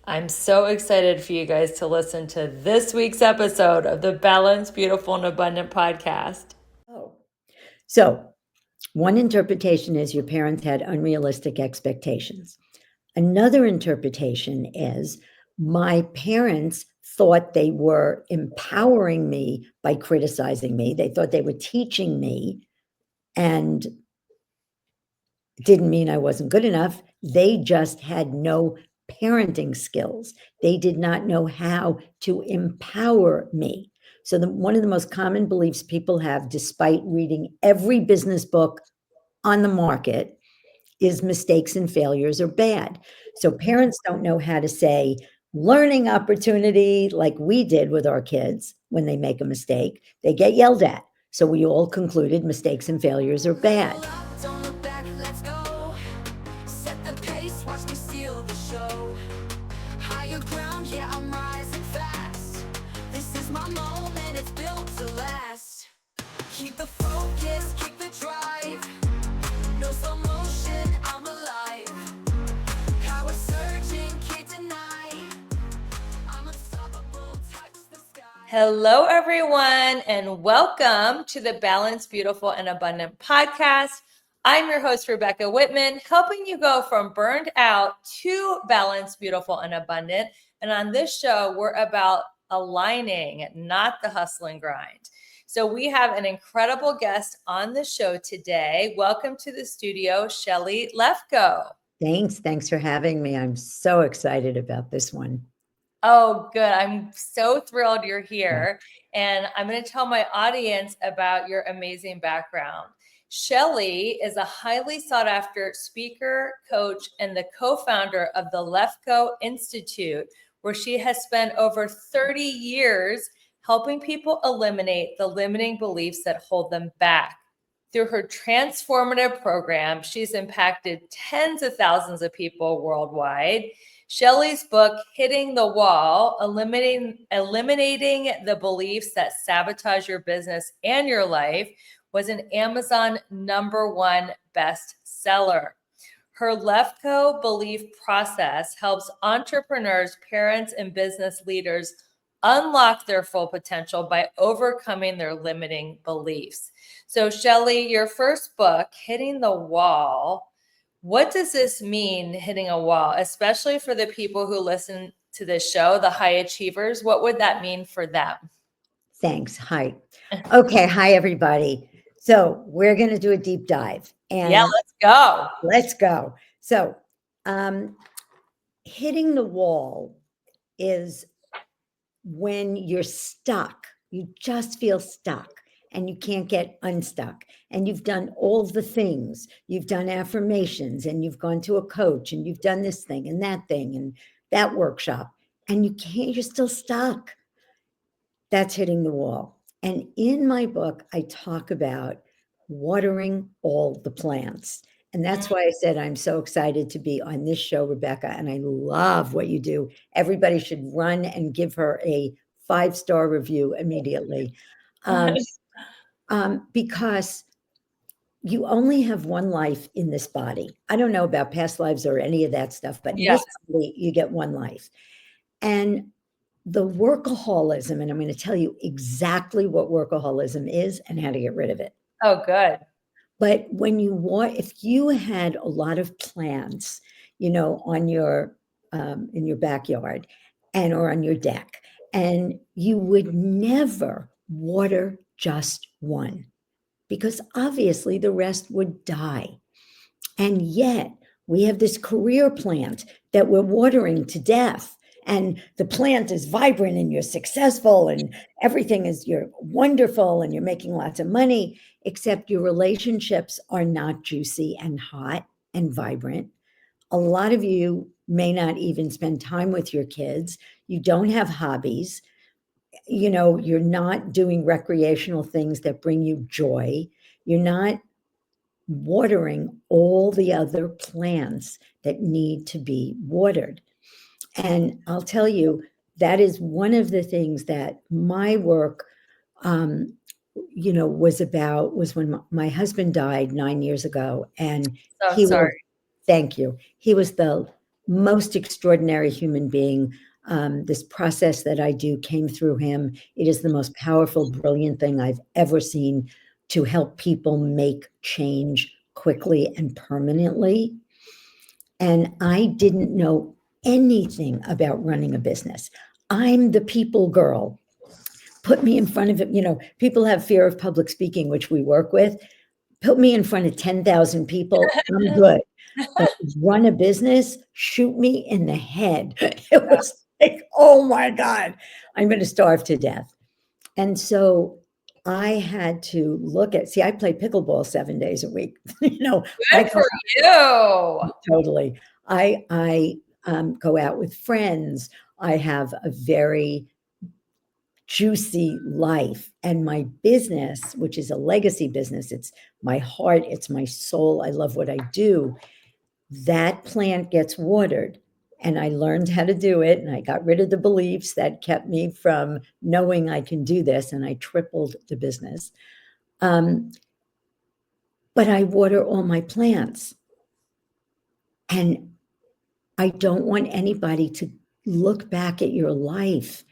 I'm so excited for you guys to listen to this week's episode of the Balanced, Beautiful, and Abundant podcast. Oh, so one interpretation is your parents had unrealistic expectations. Another interpretation is my parents thought they were empowering me by criticizing me. They thought they were teaching me and didn't mean I wasn't good enough. They just had no parenting skills. They did not know how to empower me. So, one of the most common beliefs people have, despite reading every business book on the market, is mistakes and failures are bad. So, parents don't know how to say learning opportunity like we did with our kids when they make a mistake, they get yelled at. So, we all concluded mistakes and failures are bad. Keep the focus, keep the drive. No slow motion, I'm alive. Power surging, can't deny. I'm unstoppable, touch the sky. Hello, everyone, and welcome to the Balanced, Beautiful, and Abundant podcast. I'm your host, Rebecca Whitman, helping you go from burned out to balanced, beautiful, and abundant. And on this show, we're about aligning, not the hustle and grind. So we have an incredible guest on the show today. Welcome to the studio, Shelly Lefkoe. Thanks for having me. I'm so excited about this one. Oh, good. I'm so thrilled you're here. And I'm going to tell my audience about your amazing background. Shelly is a highly sought after speaker, coach, and the co-founder of the Lefkoe Institute, where she has spent over 30 years helping people eliminate the limiting beliefs that hold them back. Through her transformative program, she's impacted tens of thousands of people worldwide. Shelly's book, Hitting the Wall, Eliminating the Beliefs That Sabotage Your Business and Your Life, was an Amazon #1 bestseller. Her Lefkoe belief process helps entrepreneurs, parents, and business leaders unlock their full potential by overcoming their limiting beliefs. So, Shelly, your first book, Hitting the Wall, what does this mean, hitting a wall, especially for the people who listen to this show, the high achievers? What would that mean for them? Thanks. Hi. Okay. Hi, everybody. So we're going to do a deep dive Yeah, and let's go. let's go. So, hitting the wall is when you're stuck, you just feel stuck and you can't get unstuck. And you've done all the things, you've done affirmations and you've gone to a coach and you've done this thing and that workshop, and you can't, you're still stuck. That's hitting the wall. And in my book, I talk about watering all the plants. And that's why I said I'm so excited to be on this show, Rebecca. And I love what you do. Everybody should run and give her a 5-star review immediately. Because you only have one life in this body. I don't know about past lives or any of that stuff, but in Yes. this body, you get one life. And the workaholism, and I'm going to tell you exactly what workaholism is and how to get rid of it. Oh, good. But if you had a lot of plants, on your in your backyard or on your deck, and you would never water just one, because obviously the rest would die. And yet we have this career plant that we're watering to death. And the plant is vibrant and you're successful and you're wonderful and you're making lots of money, except your relationships are not juicy and hot and vibrant. A lot of you may not even spend time with your kids. You don't have hobbies. You're not doing recreational things that bring you joy. You're not watering all the other plants that need to be watered. And I'll tell you, that is one of the things that my work, was when my husband died 9 years ago. And So he was, sorry. thank you. He was the most extraordinary human being. This process that I do came through him. It is the most powerful, brilliant thing I've ever seen to help people make change quickly and permanently. And I didn't know anything about running a business. I'm the people girl. Put me in front of it. People have fear of public speaking, which we work with. Put me in front of 10,000 people. I'm good. But run a business, shoot me in the head. It was like, oh my God, I'm going to starve to death. And so I had to I play pickleball 7 days a week. Good for you. Totally. I go out with friends. I have a very juicy life, and my business, which is a legacy business, it's my heart, it's my soul. I love what I do. That plant gets watered, and I learned how to do it, and I got rid of the beliefs that kept me from knowing I can do this, and I tripled the business. But I water all my plants, and I don't want anybody to look back at your life,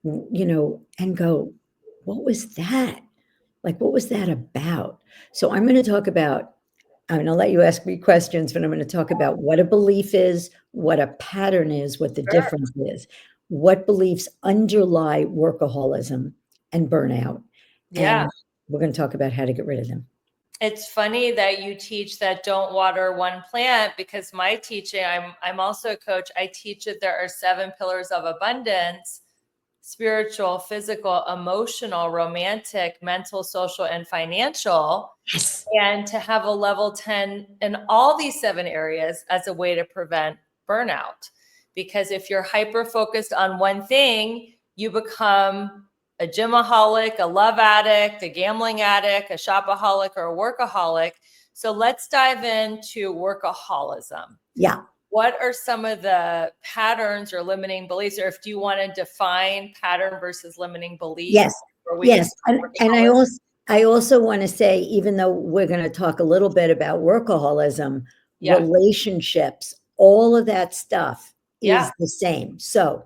and go, what was that? Like, what was that about? So I'm going to let you ask me questions, but I'm going to talk about what a belief is, what a pattern is, what the Sure. difference is, what beliefs underlie workaholism and burnout. Yeah. And we're going to talk about how to get rid of them. It's funny that you teach that don't water one plant, because my teaching, I'm also a coach. I teach that there are 7 pillars of abundance: spiritual, physical, emotional, romantic, mental, social, and financial. Yes. And to have a level 10 in all these 7 areas as a way to prevent burnout. Because if you're hyper focused on one thing, you become a gymaholic, a love addict, a gambling addict, a shopaholic, or a workaholic. So let's dive into workaholism. Yeah. What are some of the patterns or limiting beliefs, or if do you want to define pattern versus limiting beliefs? Yes. Yes. And I also want to say, even though we're going to talk a little bit about workaholism, relationships, all of that stuff is the same. So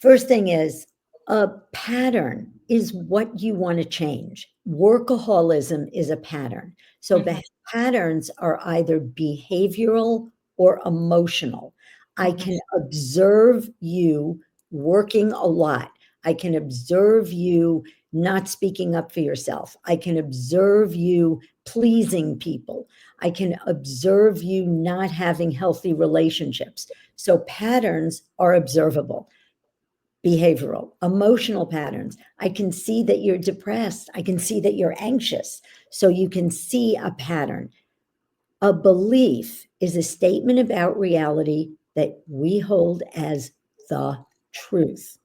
first thing is, a pattern is what you want to change. Workaholism is a pattern. So patterns are either behavioral or emotional. I can observe you working a lot. I can observe you not speaking up for yourself. I can observe you pleasing people. I can observe you not having healthy relationships. So patterns are observable. Behavioral, emotional patterns. I can see that you're depressed. I can see that you're anxious. So you can see a pattern. A belief is a statement about reality that we hold as the truth.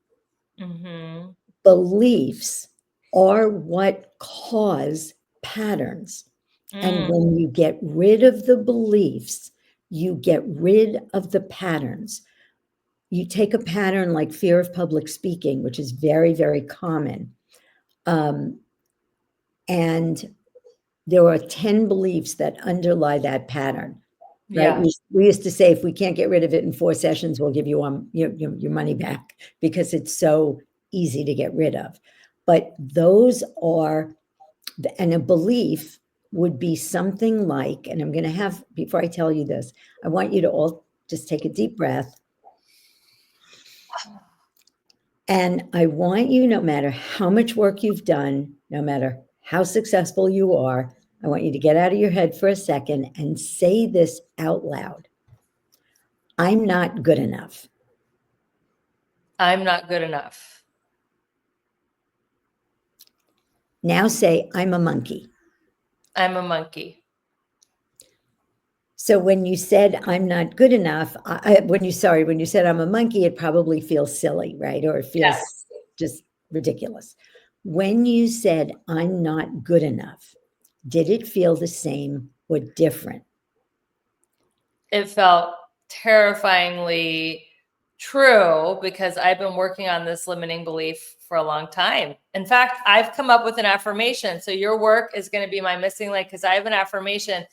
Beliefs are what cause patterns. And when you get rid of the beliefs, you get rid of the patterns. You take a pattern like fear of public speaking, which is very, very common. And there are 10 beliefs that underlie that pattern, right? We used to say, if we can't get rid of it in 4 sessions, we'll give you your money back, because it's so easy to get rid of. But those are, and a belief would be something like, and I'm going to have, before I tell you this, I want you to all just take a deep breath. And I want you, no matter how much work you've done, no matter how successful you are, I want you to get out of your head for a second and say this out loud. I'm not good enough. I'm not good enough. Now say, I'm a monkey. I'm a monkey. So when you said I'm not good enough, when you said I'm a monkey, it probably feels silly, right? Or it feels just ridiculous. When you said I'm not good enough, did it feel the same or different? It felt terrifyingly true, because I've been working on this limiting belief for a long time. In fact, I've come up with an affirmation. So your work is going to be my missing link, because I have an affirmation.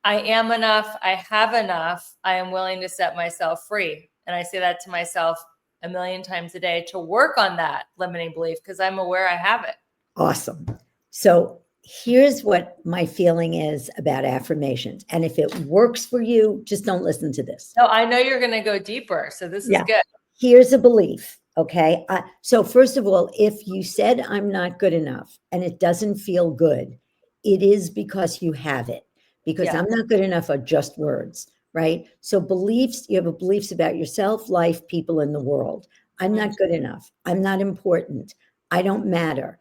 I am enough. I have enough. I am willing to set myself free. And I say that to myself a million times a day to work on that limiting belief because I'm aware I have it. Awesome. So here's what my feeling is about affirmations. And if it works for you, just don't listen to this. No, I know you're going to go deeper. So this is good. Here's a belief. Okay. So first of all, if you said I'm not good enough and it doesn't feel good, it is because you have it. Because I'm not good enough are just words, right? So beliefs, you have beliefs about yourself, life, people, in the world. I'm not good enough. I'm not important. I don't matter.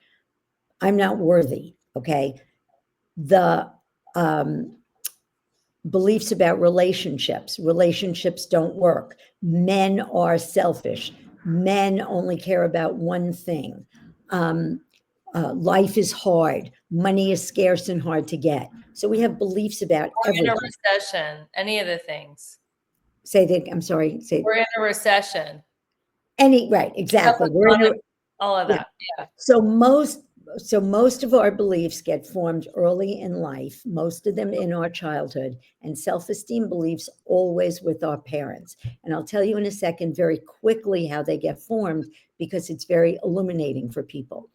I'm not worthy. Okay. The beliefs about relationships don't work. Men are selfish. Men only care about one thing. Life is hard. Money is scarce and hard to get. So we have beliefs about We're in everything. a recession, any of the things. Say that. I'm sorry. Say we're in a recession. Right. Exactly. We're in all of that. Yeah. So most of our beliefs get formed early in life, most of them in our childhood, and self-esteem beliefs always with our parents. And I'll tell you in a second very quickly how they get formed because it's very illuminating for people.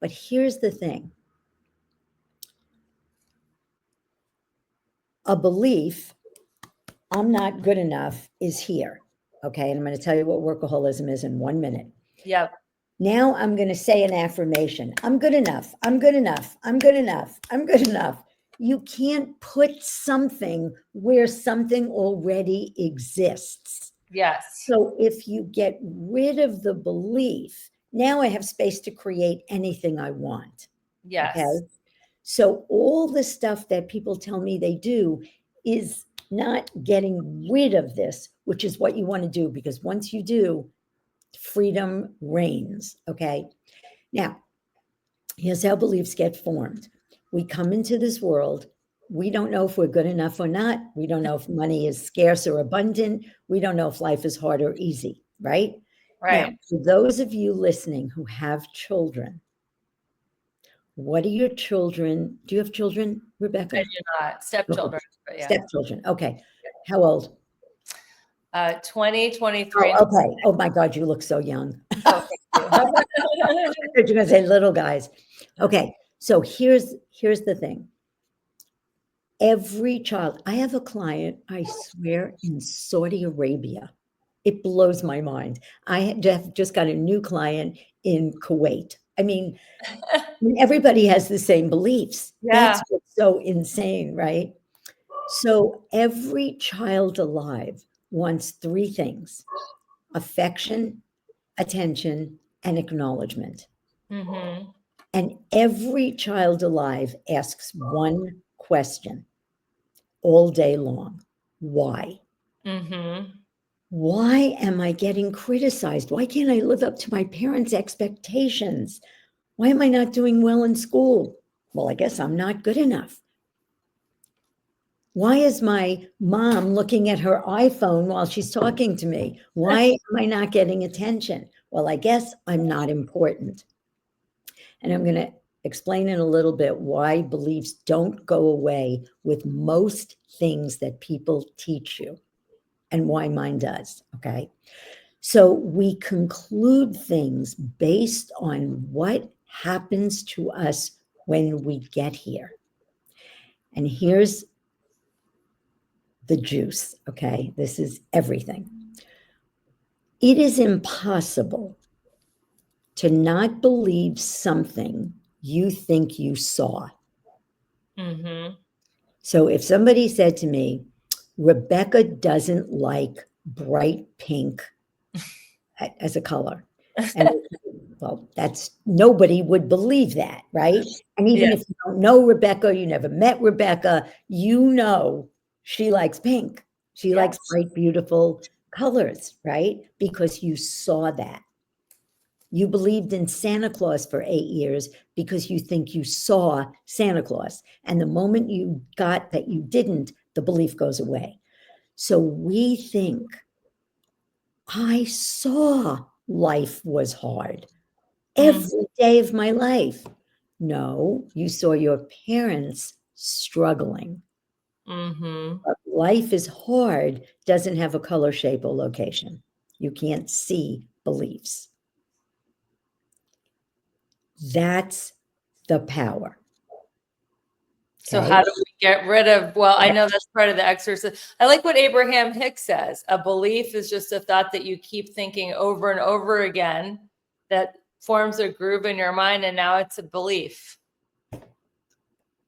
But here's the thing. A belief, I'm not good enough, is here. Okay. And I'm going to tell you what workaholism is in 1 minute. Yep. Now I'm going to say an affirmation. I'm good enough. I'm good enough. I'm good enough. I'm good enough. You can't put something where something already exists. Yes. So if you get rid of the belief, now I have space to create anything I want. Yes. Okay. So all the stuff that people tell me they do is not getting rid of this, which is what you want to do, because once you do, freedom reigns. Okay. Now, here's how beliefs get formed. We come into this world. We don't know if we're good enough or not. We don't know if money is scarce or abundant. We don't know if life is hard or easy. Right. Right. Now, for those of you listening who have children, what are your children? Do you have children, Rebecca? I do not. Stepchildren. But yeah. Stepchildren. Okay. How old? 20, 23. Oh, okay. Oh my God, you look so young. Oh, thank you. You're going to say little guys. Okay. So here's the thing. Every child, I have a client, I swear, in Saudi Arabia. It blows my mind. I have just got a new client in Kuwait. I mean, everybody has the same beliefs. Yeah. That's what's so insane, right? So every child alive wants three things: affection, attention, and acknowledgement. Mm-hmm. And every child alive asks one question all day long: why? Mm-hmm. Why am I getting criticized? Why can't I live up to my parents' expectations? Why am I not doing well in school? Well, I guess I'm not good enough. Why is my mom looking at her iPhone while she's talking to me? Why am I not getting attention? Well, I guess I'm not important. And I'm going to explain in a little bit why beliefs don't go away with most things that people teach you and why mine does. Okay. So we conclude things based on what happens to us when we get here. And here's the juice. Okay. This is everything. It is impossible to not believe something you think you saw. Mm-hmm. So if somebody said to me, Rebecca doesn't like bright pink as a color, and well, that's, nobody would believe that, right? And even if you don't know Rebecca, you never met Rebecca, you know she likes pink. She likes bright, beautiful colors, right? Because you saw that. You believed in Santa Claus for 8 years because you think you saw Santa Claus. And the moment you got that you didn't, the belief goes away. So we think, I saw life was hard every day of my life. No, you saw your parents struggling. Mm-hmm. Life is hard doesn't have a color, shape, or location. You can't see beliefs. That's the power. So Okay. how do we get rid of, well, I know that's part of the exercise. I like what Abraham Hicks says. A belief is just a thought that you keep thinking over and over again that forms a groove in your mind, and now it's a belief.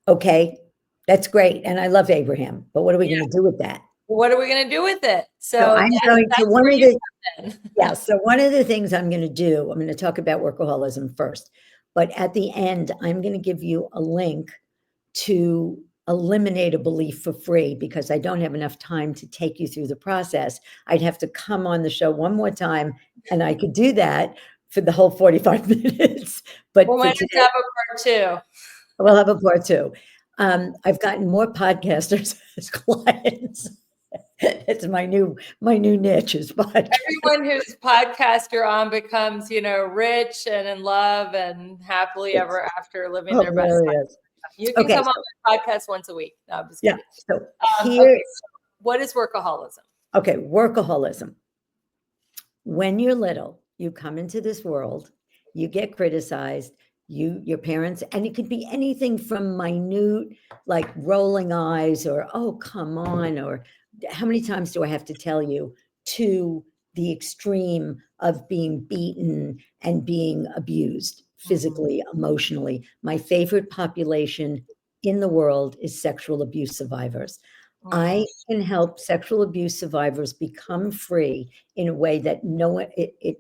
Okay. That's great. And I love Abraham, but what are we going to do with that? What are we going to do with it? So I'm going to that's one where of you the come in. yeah, so one of the things I'm going to do, I'm going to talk about workaholism first, but at the end, I'm going to give you a link to eliminate a belief for free because I don't have enough time to take you through the process. I'd have to come on the show one more time, and I could do that for the whole 45 minutes. But We for might today, have to have a part two. we'll have a part two. I've gotten more podcasters as clients. It's my new niche is podcast. Everyone whose podcast you're on becomes, rich and in love and happily ever after living their best life. Hilarious. You can Okay, come on so my podcast once a week. No, I'm just yeah, kidding. so Okay, here, so what is workaholism? okay, workaholism. When you're little, you come into this world, you get criticized, your parents, and it could be anything from minute, like rolling eyes or, oh, come on, or how many times do I have to tell you, to the extreme of being beaten and being abused physically, emotionally. My favorite population in the world is sexual abuse survivors. I can help sexual abuse survivors become free in a way that no one it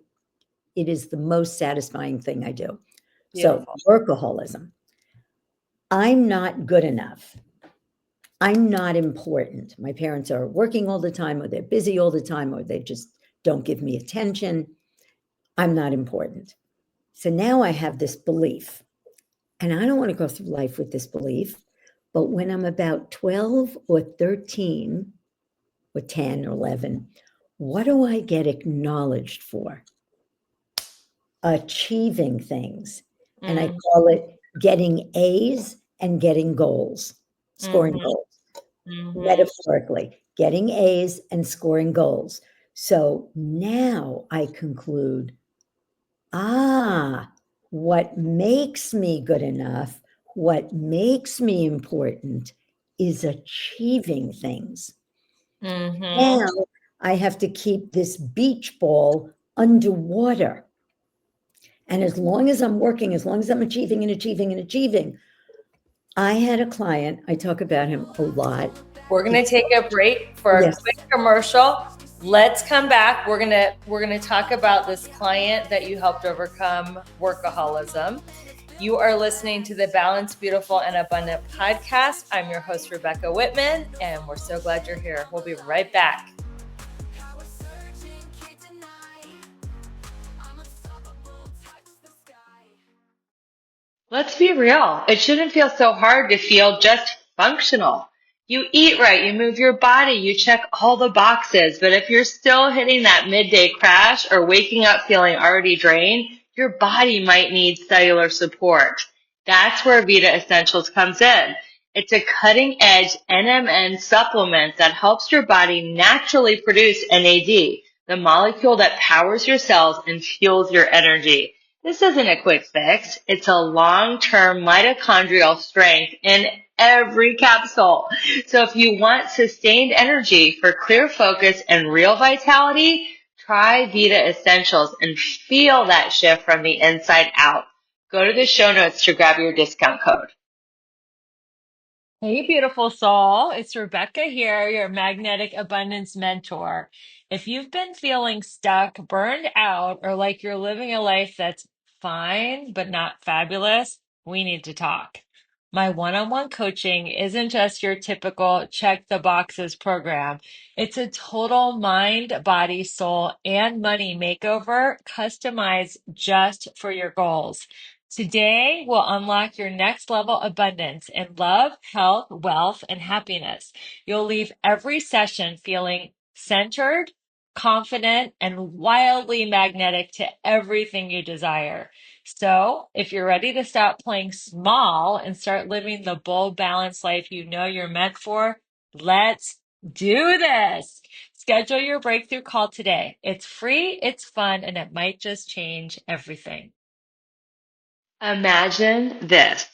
is the most satisfying thing I do. So, Beautiful. workaholism. I'm not good enough. I'm not important. My parents are working all the time, or they're busy all the time, or they just don't give me attention. I'm not important. So now I have this belief, and I don't want to go through life with this belief. But when I'm about 12 or 13, or 10 or 11, what do I get acknowledged for? Achieving things. And I call it getting A's and getting goals, scoring Mhm. goals, Mhm. metaphorically, getting A's and scoring goals. So now I conclude, what makes me good enough, what makes me important is achieving things. Mhm. Now I have to keep this beach ball underwater. And as long as I'm working, as long as I'm achieving and achieving and achieving, I had a client, I talk about him a lot. We're gonna take a break for a Yes. quick commercial. Let's come back. We're gonna talk about this client that you helped overcome workaholism. You are listening to the Balanced, Beautiful, and Abundant podcast. I'm your host, Rebecca Whitman, and we're so glad you're here. We'll be right back. Power surging, can't deny. I'm unstoppable, touch the sky. Let's be real. It shouldn't feel so hard to feel just functional. You eat right, you move your body, you check all the boxes. But if you're still hitting that midday crash or waking up feeling already drained, your body might need cellular support. That's where Vita Essentials comes in. It's a cutting edge NMN supplement that helps your body naturally produce NAD, the molecule that powers your cells and fuels your energy. This isn't a quick fix. It's a long-term mitochondrial strength in every capsule. So if you want sustained energy for clear focus and real vitality, try Vita Essentials and feel that shift from the inside out. Go to the show notes to grab your discount code. Hey, beautiful soul. It's Rebecca here, your magnetic abundance mentor. If you've been feeling stuck, burned out, or like you're living a life that's fine, but not fabulous, we need to talk. My one-on-one coaching isn't just your typical check the boxes program. It's a total mind, body, soul, and money makeover customized just for your goals. Today will unlock your next level abundance in love, health, wealth, and happiness. You'll leave every session feeling centered, confident, and wildly magnetic to everything you desire. So, if you're ready to stop playing small and start living the bold, balanced life you know you're meant for, Let's do this. Schedule your breakthrough call today. It's free, it's fun, and it might just change everything. Imagine this,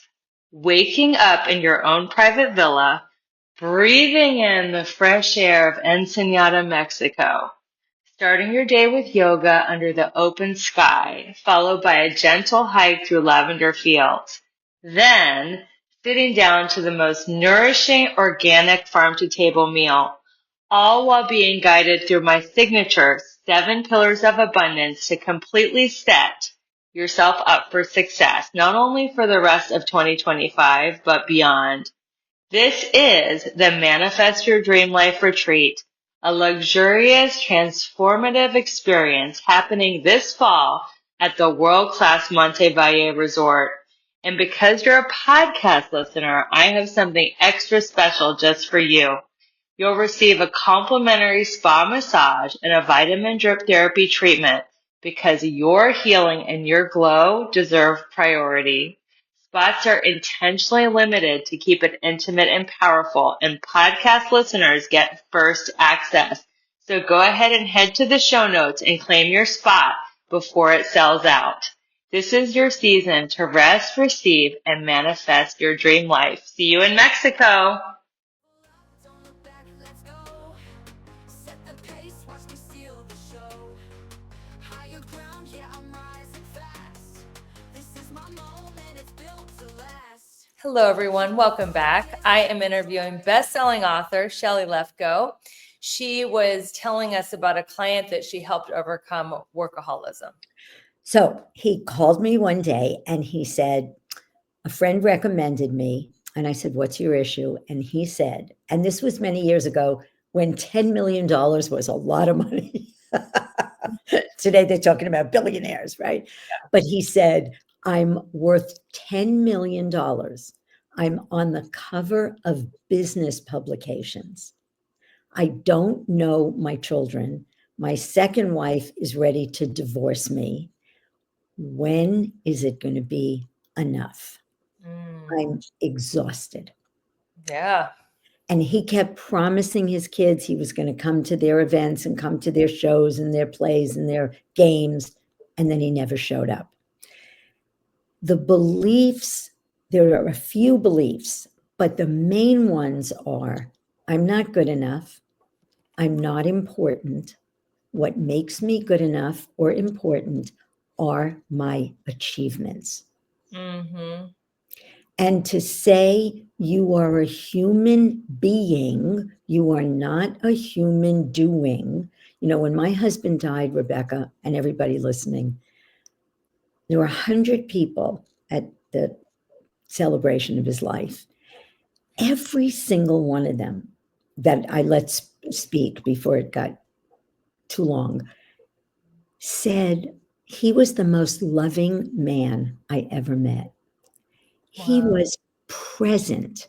waking up in your own private villa, breathing in the fresh air of Ensenada, Mexico, starting your day with yoga under the open sky, followed by a gentle hike through lavender fields. Then, sitting down to the most nourishing organic farm to table meal, all while being guided through my signature 7 pillars of abundance to completely set yourself up for success, not only for the rest of 2025, but beyond. This is the Manifest Your Dream Life Retreat, a luxurious, transformative experience happening this fall at the world-class Monte Valle Resort. And because you're a podcast listener, I have something extra special just for you. You'll receive a complimentary spa massage and a vitamin drip therapy treatment because your healing and your glow deserve priority. Spots are intentionally limited to keep it intimate and powerful, and podcast listeners get first access. So go ahead and head to the show notes and claim your spot before it sells out. This is your season to rest, receive, and manifest your dream life. See you in Mexico. Don't look back, let's go. Set the pace, watch me steal the show. Higher ground, yeah, I'm rising fast. This is my moment, it's built to last. Hello, everyone. Welcome back. I am interviewing best-selling author Shelly Lefkoe. She was telling us about a client that she helped overcome workaholism. So he called me one day and he said, a friend recommended me. And I said, what's your issue? And he said, and this was many years ago when $10 million was a lot of money. Today they're talking about billionaires, right? But he said, I'm worth $10 million. I'm on the cover of business publications. I don't know my children. My second wife is ready to divorce me. When is it going to be enough? I'm exhausted. Yeah. And he kept promising his kids he was going to come to their events and come to their shows and their plays and their games. And then he never showed up. The beliefs, there are a few beliefs, but the main ones are, I'm not good enough. I'm not important. What makes me good enough or important are my achievements. Mm-hmm. And to say you are a human being, you are not a human doing. You know, when my husband died, Rebecca, and everybody listening, there were 100 people at the celebration of his life. Every single one of them that I let speak before it got too long said he was the most loving man I ever met. He Wow. was present.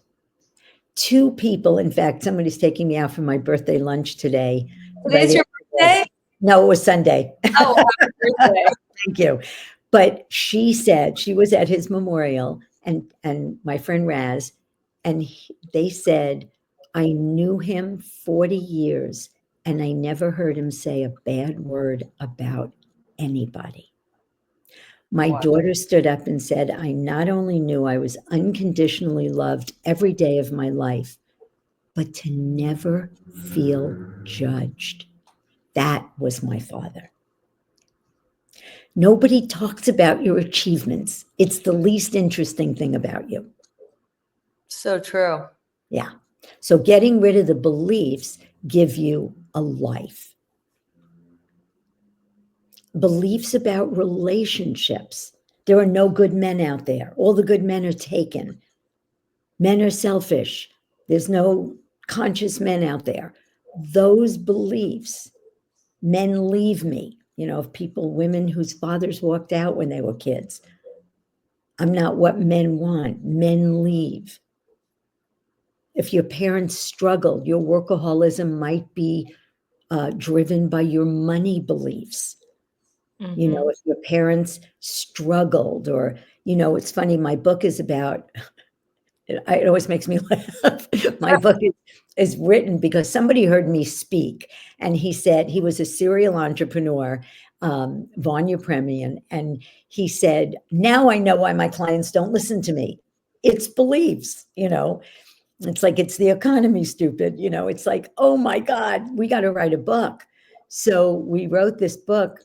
2 people, in fact, somebody's taking me out for my birthday lunch today. Today's your birthday? No, it was Sunday. Oh, happy birthday. Thank you. But she said she was at his memorial, and my friend Raz, and they said, I knew him 40 years, and I never heard him say a bad word about anybody. My Wow. daughter stood up and said, I not only knew I was unconditionally loved every day of my life, but to never feel judged. That was my father. Nobody talks about your achievements. It's the least interesting thing about you. So true. Yeah. So getting rid of the beliefs give you a life. Beliefs about relationships. There are no good men out there. All the good men are taken. Men are selfish. There's no conscious men out there. Those beliefs, men leave me. You know, of people, women whose fathers walked out when they were kids. I'm not what men want. Men leave. If your parents struggled, your workaholism might be driven by your money beliefs. Mm-hmm. You know, if your parents struggled, or, you know, it's funny, my book is about it always makes me laugh. My book is written because somebody heard me speak, and he said he was a serial entrepreneur, Vanya Premian, and he said, "Now I know why my clients don't listen to me. It's beliefs, you know." It's like it's the economy, stupid. You know, it's like, oh my God, we got to write a book. So we wrote this book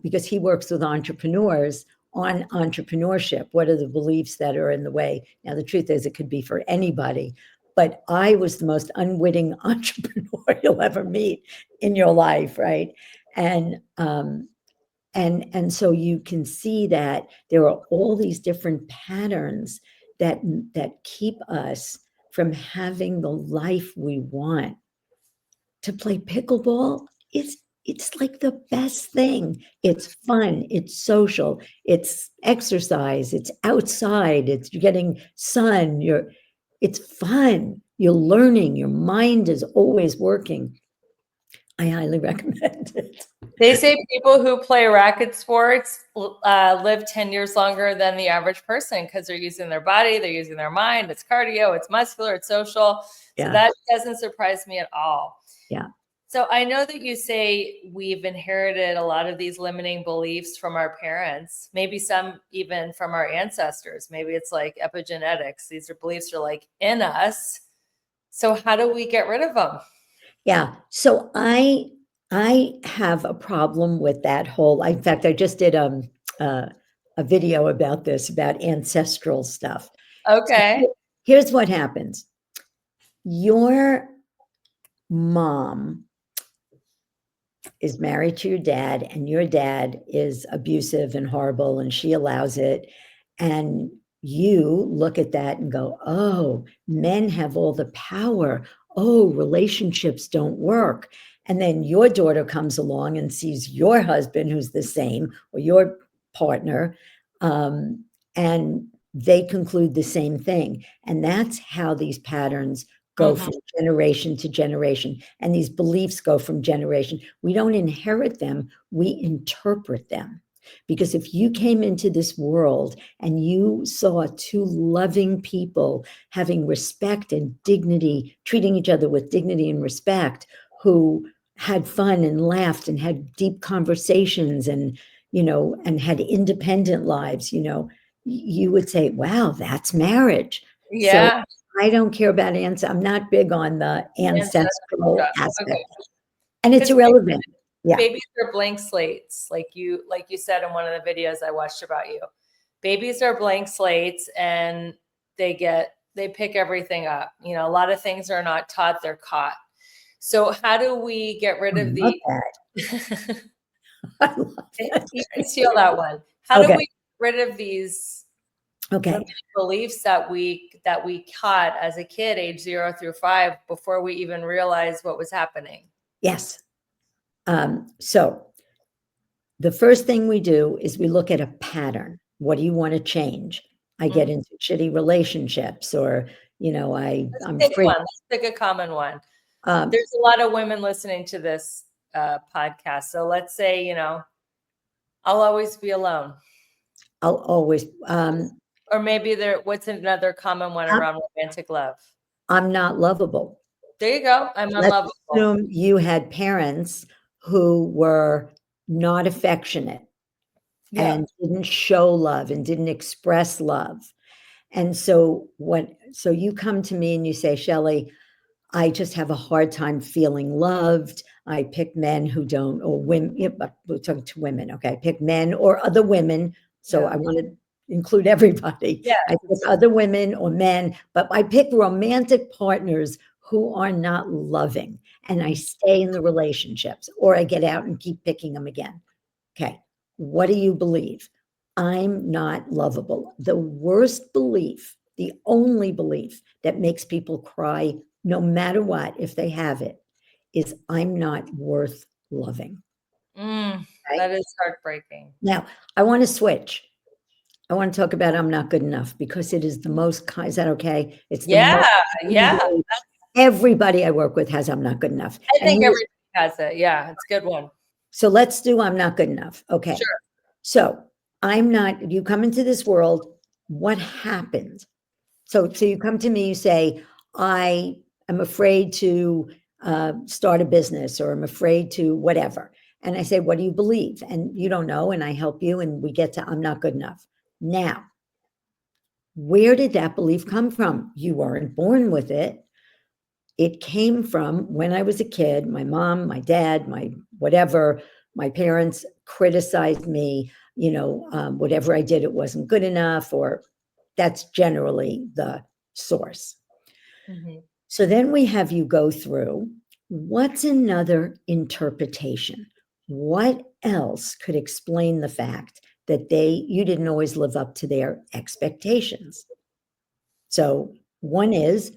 because he works with entrepreneurs on entrepreneurship. What are the beliefs that are in the way? Now, the truth is, it could be for anybody. But I was the most unwitting entrepreneur you'll ever meet in your life, right? And and so you can see that there are all these different patterns that keep us from having the life we want. To play pickleball, it's like the best thing. It's fun, it's social, it's exercise, it's outside, it's you're getting sun, it's fun. You're learning, your mind is always working. I highly recommend it. They say people who play racket sports live 10 years longer than the average person because they're using their body, they're using their mind. It's cardio, it's muscular, it's social. So Yeah. that doesn't surprise me at all. Yeah. So I know that you say we've inherited a lot of these limiting beliefs from our parents, maybe some even from our ancestors. Maybe it's like epigenetics. These are beliefs are like in us. So how do we get rid of them? Yeah. So I have a problem with that whole. In fact, I just did a video about this, about ancestral stuff. Okay. So here's what happens. Your mom is married to your dad, and your dad is abusive and horrible, and she allows it. And you look at that and go, oh, men have all the power. Oh, relationships don't work. And then your daughter comes along and sees your husband, who's the same, or your partner, and they conclude the same thing. And that's how these patterns go from generation to generation. And these beliefs go from generation. We don't inherit them, we interpret them. Because if you came into this world and you saw two loving people having respect and dignity, treating each other with dignity and respect, who had fun and laughed and had deep conversations and, you know, and had independent lives, you know, you would say, wow, that's marriage. So Yeah. I don't care about I'm not big on the ancestral stuff. aspect. Okay. And it's 'Cause irrelevant. Yeah. babies are blank slates, like you said in one of the videos I watched about you. Babies are blank slates and they pick everything up. You know, a lot of things are not taught, they're caught. So how do we get rid I of love the that. I love that. you can steal that one. How do Okay. we get rid of these Okay. limiting beliefs that we caught as a kid, age 0 through 5, before we even realized what was happening? Yes. So the first thing we do is we look at a pattern. What do you want to change? I get into shitty relationships, or, you know, I'm Pick afraid. one. Let's pick a common one. Um, There's a lot of women listening to this podcast. So let's say, you know, I'll always be alone. I'll always, Or maybe what's another common one around romantic love? I'm not lovable. There you go. I'm Let's unlovable. assume you had parents who were not affectionate Yeah. and didn't show love and didn't express love. And so you come to me and you say, Shelly, I just have a hard time feeling loved. I pick men who don't, or women, but we're talking to women, okay? I pick men or other women. So Yeah. I want to include everybody. Yeah. I pick other women or men, but I pick romantic partners who are not loving, and I stay in the relationships, or I get out and keep picking them again. Okay. What do you believe? I'm not lovable. The worst belief, the only belief that makes people cry, no matter what, if they have it, is I'm not worth loving. Mm, Okay? that is heartbreaking. Now, I want to switch. I want to talk about I'm not good enough, because it is the most, is that okay? It's the Yeah. most, Yeah. everybody I work with has I'm not good enough. I think everybody has it. Yeah. It's a good one. So let's do I'm not good enough. Okay. Sure. So you come into this world, what happened? So you come to me, you say, I am afraid to start a business, or I'm afraid to whatever. And I say, what do you believe? And you don't know. And I help you. And we get to, I'm not good enough. Now, where did that belief come from? You weren't born with it. It came from when I was a kid, my mom, my dad, my whatever, my parents criticized me, whatever I did, it wasn't good enough, or that's generally the source. Mhm. So then we have you go through, what's another interpretation? What else could explain the fact that you didn't always live up to their expectations? So one is,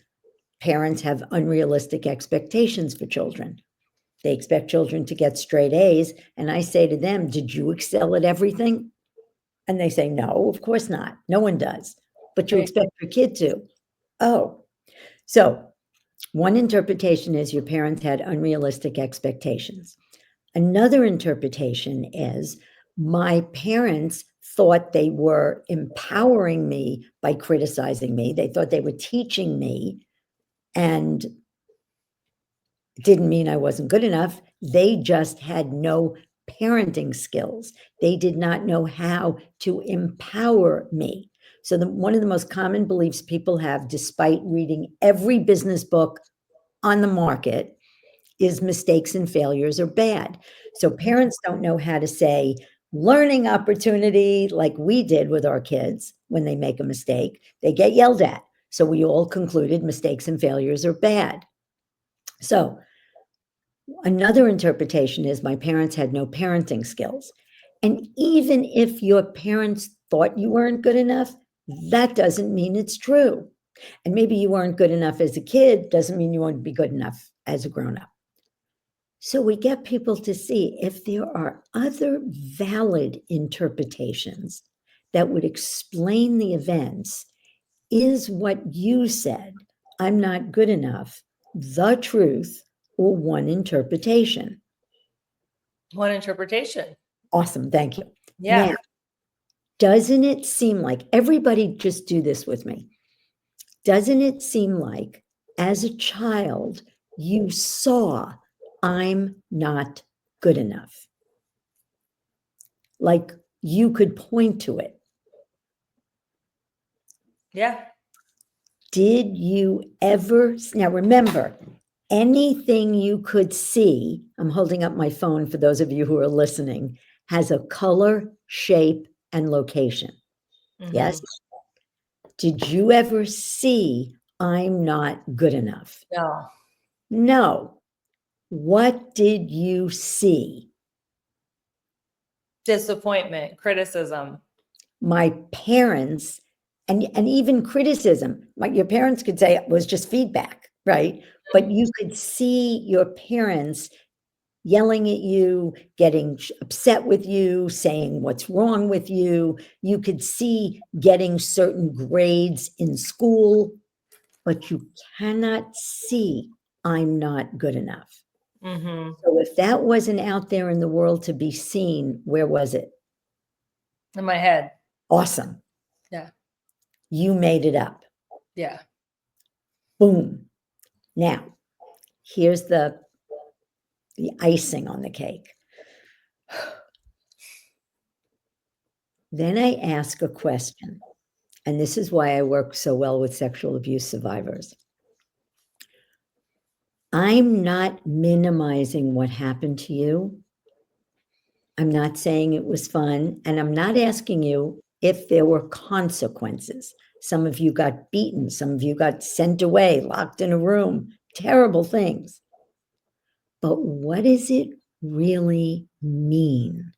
parents have unrealistic expectations for children. They expect children to get straight A's. And I say to them, did you excel at everything? And they say, no, of course not. No one does. But you Right. expect your kid to. Oh, so one interpretation is your parents had unrealistic expectations. Another interpretation is my parents thought they were empowering me by criticizing me. They thought they were teaching me, and didn't mean I wasn't good enough. They just had no parenting skills. They did not know how to empower me. So one of the most common beliefs people have, despite reading every business book on the market, is mistakes and failures are bad. So parents don't know how to say learning opportunity like we did with our kids. When they make a mistake, they get yelled at. So we all concluded mistakes and failures are bad. So another interpretation is my parents had no parenting skills. And even if your parents thought you weren't good enough, that doesn't mean it's true. And maybe you weren't good enough as a kid, doesn't mean you won't be good enough as a grown-up. So we get people to see if there are other valid interpretations that would explain the events. Is what you said, I'm not good enough, the truth, or one interpretation? One interpretation. Awesome, thank you. Yeah. Now, doesn't it seem like, everybody just do this with me, doesn't it seem like as a child you saw, I'm not good enough? Like you could point to it. Yeah. Did you ever, now remember, anything you could see, I'm holding up my phone for those of you who are listening, has a color, shape, and location. Yes? Did you ever see, I'm not good enough? No. No. What did you see? Disappointment, criticism. My parents, and even criticism, like your parents could say it was just feedback, right? But you could see your parents yelling at you, getting upset with you, saying what's wrong with you. You could see getting certain grades in school, but you cannot see, I'm not good enough. Mm-hmm. So if that wasn't out there in the world to be seen, where was it? In my head. Awesome. Yeah. You made it up. Yeah. Boom. Now, here's the icing on the cake. Then I ask a question, and this is why I work so well with sexual abuse survivors. I'm not minimizing what happened to you. I'm not saying it was fun, and I'm not asking you if there were consequences. Some of you got beaten, some of you got sent away, locked in a room, terrible things. But what does it really mean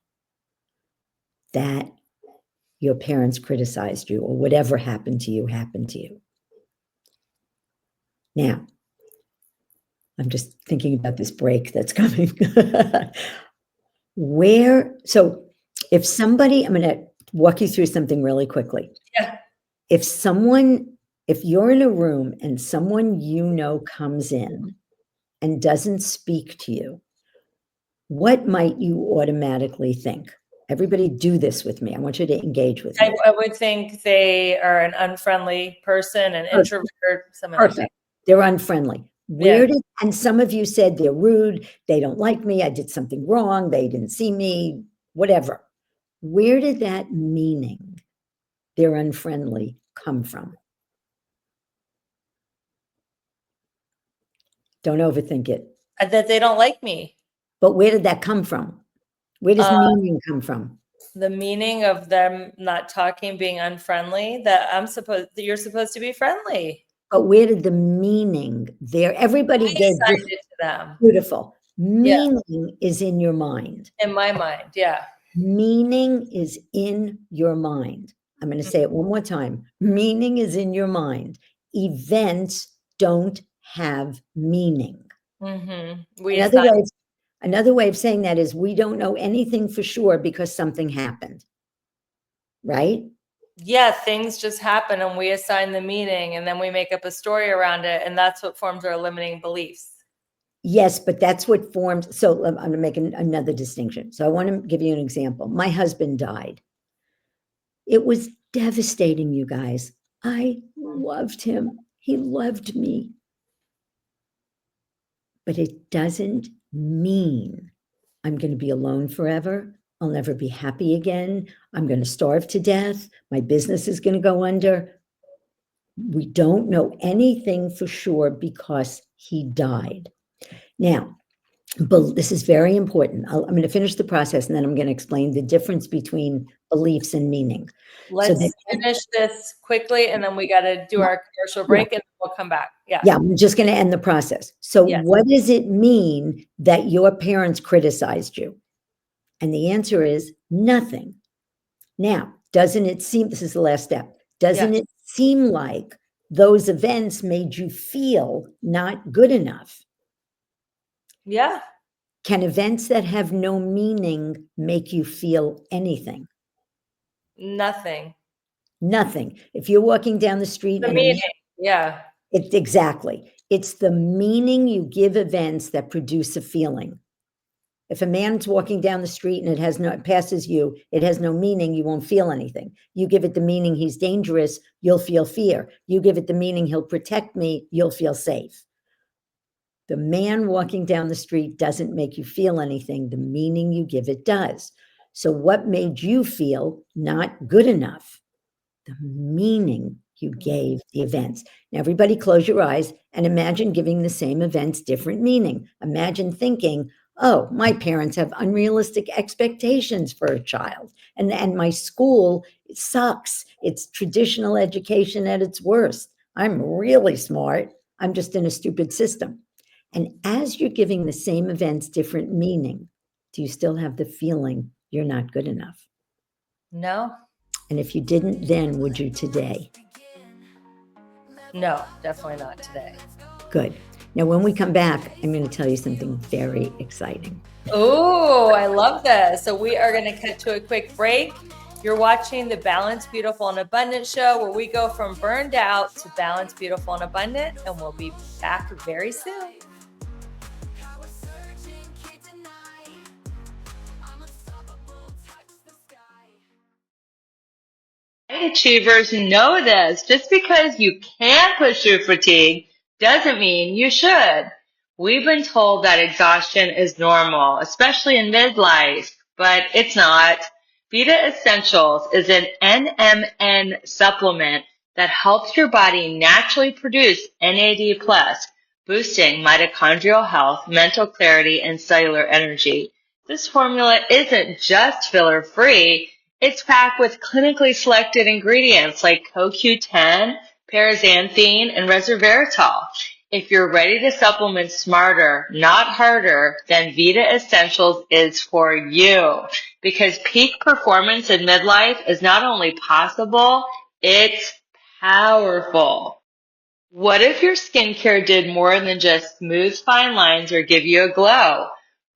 that your parents criticized you, or whatever happened to you happened to you? Now, I'm just thinking about this break that's coming. So if somebody, I'm going to walk you through something really quickly. Yeah. If you're in a room and someone you know comes in and doesn't speak to you, what might you automatically think? Everybody do this with me. I want you to engage with I, me. I would think they are an unfriendly person, an introvert, something like that. Perfect. They're unfriendly. Yeah. And some of you said they're rude, they don't like me, I did something wrong, they didn't see me, whatever. Where did that meaning, they're unfriendly, come from? Don't overthink it. That they don't like me. But where did that come from? Where does Uh, meaning come from? The meaning of them not talking, being unfriendly, that you're supposed to be friendly. But where did the meaning there? Everybody I gave assigned this it to them. beautiful. Yeah. Meaning is in your mind. In my mind. Yeah. Meaning is in your mind. I'm going to say it one more time. Meaning is in your mind. Events don't have meaning. Mm-hmm. Another way of saying that is we don't know anything for sure because something happened. Right? Yeah, things just happen and we assign the meaning and then we make up a story around it. And that's what forms our limiting beliefs. Yes, but that's what forms. So I'm going to make another distinction. So I want to give you an example. My husband died. It was devastating, you guys. I loved him. He loved me. But it doesn't mean I'm going to be alone forever. I'll never be happy again. I'm going to starve to death. My business is going to go under. We don't know anything for sure because he died. Now, this is very important. I'm going to finish the process and then I'm going to explain the difference between beliefs and meaning. Let's finish this quickly and then we got to do our commercial break and we'll come back. Yeah. Yeah, I'm just going to end the process. So what does it mean that your parents criticized you? And the answer is nothing. Now, doesn't it seem, this is the last step, doesn't it seem like those events made you feel not good enough? Yeah. Can events that have no meaning make you feel anything? Nothing. Nothing. If you're walking down the street The and meaning. Yeah. Exactly. It's the meaning you give events that produce a feeling. If a man's walking down the street and it passes you, it has no meaning, you won't feel anything. You give it the meaning he's dangerous, you'll feel fear. You give it the meaning he'll protect me, you'll feel safe. The man walking down the street doesn't make you feel anything. The meaning you give it does. So what made you feel not good enough? The meaning you gave the events. Now, everybody close your eyes and imagine giving the same events different meaning. Imagine thinking, oh, my parents have unrealistic expectations for a child. And my school sucks. It's traditional education at its worst. I'm really smart. I'm just in a stupid system. And as you're giving the same events different meaning, do you still have the feeling you're not good enough? No. And if you didn't then, would you today? No, definitely not today. Good. Now, when we come back, I'm going to tell you something very exciting. Oh, I love this. So we are going to cut to a quick break. You're watching the Balanced, Beautiful, and Abundant show where we go from burned out to balanced, beautiful, and abundant. And we'll be back very soon. Achievers know this. Just because you can push through fatigue doesn't mean you should. We've been told that exhaustion is normal, especially in midlife, but it's not. Vita Essentials is an NMN supplement that helps your body naturally produce NAD+, boosting mitochondrial health, mental clarity, and cellular energy. This formula isn't just filler-free. It's packed with clinically selected ingredients like CoQ10, paraxanthine, and resveratrol. If you're ready to supplement smarter, not harder, then Vita Essentials is for you. Because peak performance in midlife is not only possible, it's powerful. What if your skincare did more than just smooth fine lines or give you a glow?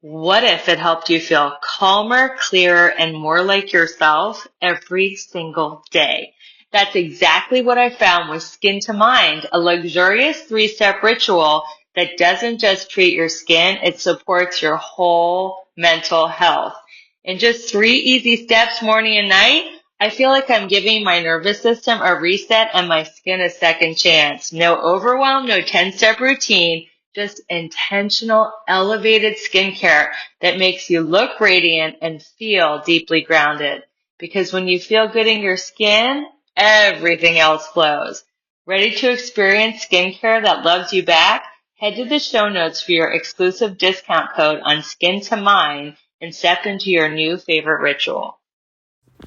What if it helped you feel calmer, clearer, and more like yourself every single day? That's exactly what I found with Skin to Mind, a luxurious 3-step ritual that doesn't just treat your skin, it supports your whole mental health. In just 3 easy steps morning and night, I feel like I'm giving my nervous system a reset and my skin a second chance. No overwhelm, no 10-step routine, just intentional, elevated skincare that makes you look radiant and feel deeply grounded. Because when you feel good in your skin, everything else flows. Ready to experience skincare that loves you back? Head to the show notes for your exclusive discount code on Skin to Mind and step into your new favorite ritual.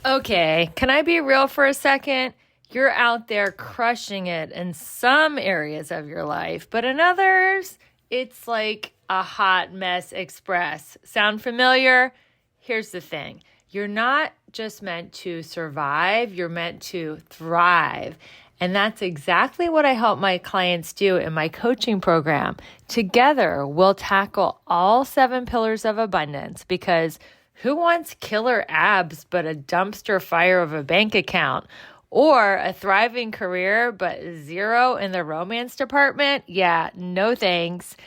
Okay, can I be real for a second? You're out there crushing it in some areas of your life, but in others, it's like a hot mess express. Sound familiar? Here's the thing. You're not just meant to survive, you're meant to thrive. And that's exactly what I help my clients do in my coaching program. Together, we'll tackle all 7 pillars of abundance because who wants killer abs but a dumpster fire of a bank account? Or a thriving career but zero in the romance department? Yeah, no thanks.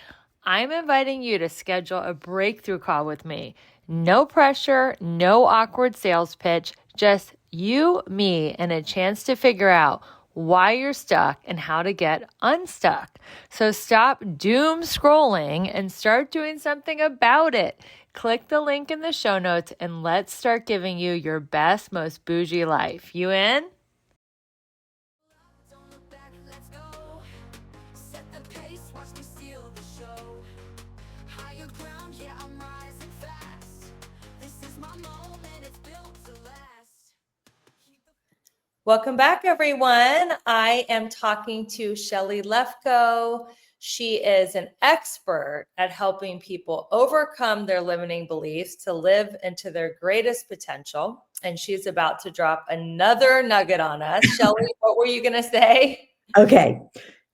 I'm inviting you to schedule a breakthrough call with me. No pressure, no awkward sales pitch, just you, me, and a chance to figure out why you're stuck and how to get unstuck. So stop doom scrolling and start doing something about it. Click the link in the show notes and let's start giving you your best, most bougie life. You in? Don't look back, let's go. Set the pace, watch me steal the show. Higher ground, yeah, I'm rising fast. This is my moment, it's built to last. Welcome back, everyone. I am talking to Shelly Lefkoe. She is an expert at helping people overcome their limiting beliefs to live into their greatest potential. And she's about to drop another nugget on us. Shelly, what were you going to say? Okay.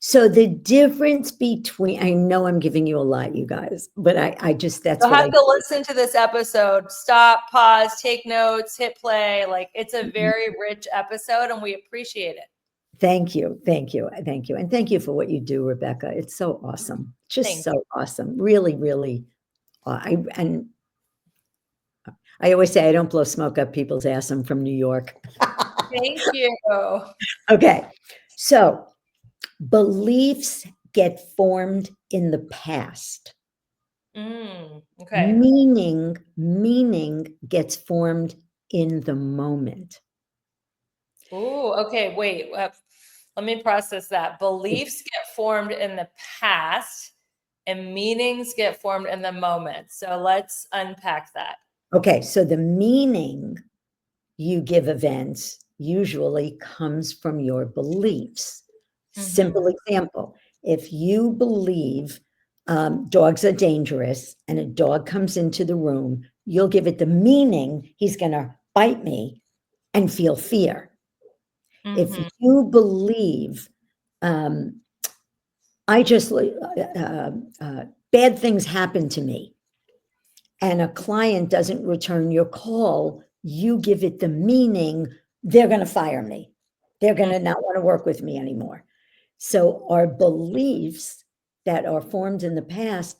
So the difference between, I know I'm giving you a lot, you guys, but I just, that's You'll what have to listen to this episode. Stop, pause, take notes, hit play. Like, it's a very rich episode and we appreciate it. Thank you. Thank you. Thank you. And thank you for what you do, Rebecca. It's so awesome. Just Thank so awesome. Really, really. And I always say I don't blow smoke up people's ass. I'm from New York. Thank you. Okay. So beliefs get formed in the past. Okay. Meaning gets formed in the moment. Ooh, okay. Wait, let me process that. Beliefs get formed in the past and meanings get formed in the moment. So let's unpack that. Okay. So the meaning you give events usually comes from your beliefs. Simple example. If you believe dogs are dangerous and a dog comes into the room, you'll give it the meaning he's going to bite me and feel fear. If you believe I just bad things happen to me and a client doesn't return your call, you give it the meaning they're going to fire me. They're going to not want to work with me anymore. So our beliefs that are formed in the past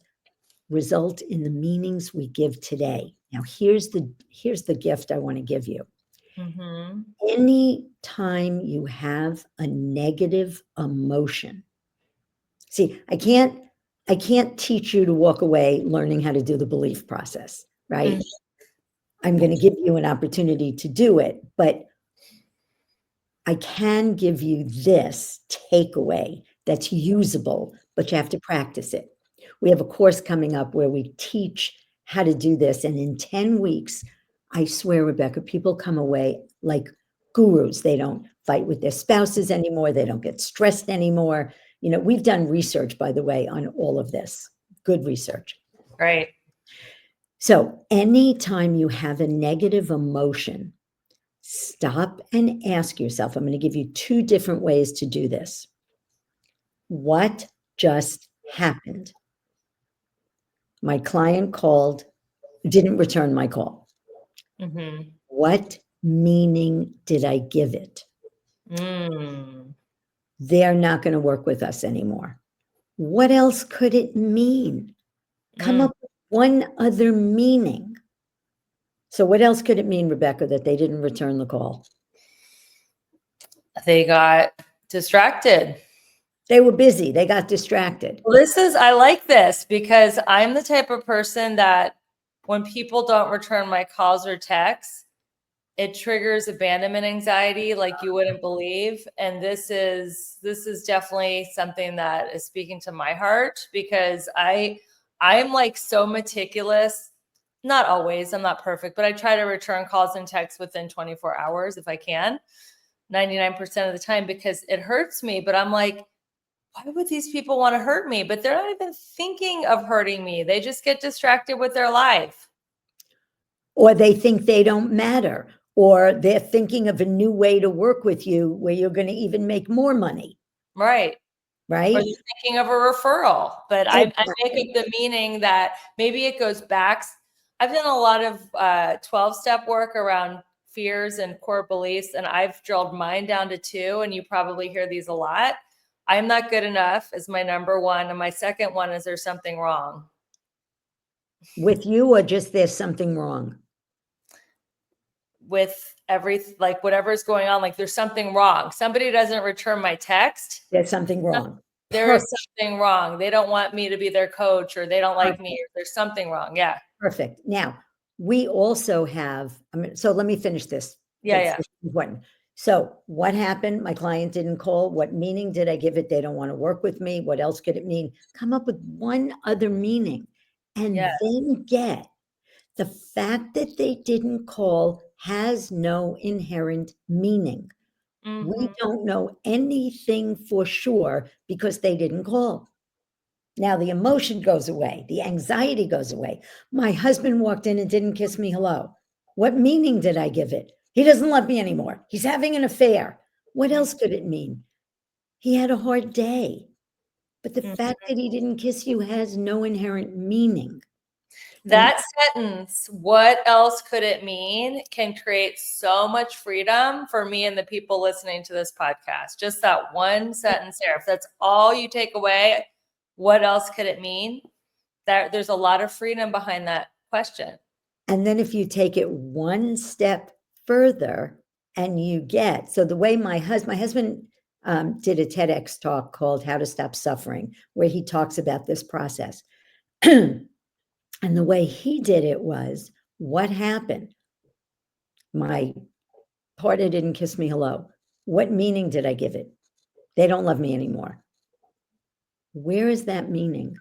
result in the meanings we give today. Now, here's the gift I want to give you. Any time you have a negative emotion, see, I can't teach you to walk away learning how to do the belief process, right? I'm going to give you an opportunity to do it, but I can give you this takeaway that's usable, but you have to practice it. We have a course coming up where we teach how to do this. And in 10 weeks, I swear, Rebecca, people come away like gurus. They don't fight with their spouses anymore. They don't get stressed anymore. You know, we've done research, by the way, on all of this, good research. Right. So anytime you have a negative emotion, stop and ask yourself, I'm going to give you 2 different ways to do this. What just happened? My client called, didn't return my call. What meaning did I give it? They're not going to work with us anymore. What else could it mean? Come up with one other meaning. So what else could it mean, Rebecca, that they didn't return the call? They got distracted. They were busy. They got distracted. Well, I like this because I'm the type of person that when people don't return my calls or texts, it triggers abandonment anxiety like you wouldn't believe. And this is definitely something that is speaking to my heart because I'm like so meticulous. Not always, I'm not perfect, but I try to return calls and texts within 24 hours if I can, 99% of the time, because it hurts me. But I'm like, why would these people want to hurt me? But they're not even thinking of hurting me. They just get distracted with their life. Or they think they don't matter, or they're thinking of a new way to work with you where you're going to even make more money. Right. Or Right? they're thinking of a referral. But I make Exactly. up the meaning that maybe it goes back. I've done a lot of 12-step work around fears and core beliefs, and I've drilled mine down to 2, and you probably hear these a lot. I'm not good enough is my number 1. And my second one is there's something wrong. With you, or just there's something wrong? With like whatever's going on, like there's something wrong. Somebody doesn't return my text. There's something wrong. There is something wrong. They don't want me to be their coach, or they don't like me, or there's something wrong. Yeah. Perfect. Now, we also have, so let me finish this. Yeah. It's important. So what happened? My client didn't call. What meaning did I give it? They don't want to work with me. What else could it mean? Come up with one other meaning, and Yeah. then get the fact that they didn't call has no inherent meaning. Mhm. We don't know anything for sure because they didn't call. Now the emotion goes away. The anxiety goes away. My husband walked in and didn't kiss me hello. What meaning did I give it? He doesn't love me anymore. He's having an affair. What else could it mean? He had a hard day. But the fact that he didn't kiss you has no inherent meaning. That sentence, what else could it mean, can create so much freedom for me and the people listening to this podcast. Just that one sentence there. If that's all you take away, what else could it mean? There's a lot of freedom behind that question. And then if you take it one step further and you get, so the way my husband did a TEDx talk called How to Stop Suffering, where he talks about this process. And the way he did it was, what happened? My partner didn't kiss me hello. What meaning did I give it? They don't love me anymore. Where is that meaning?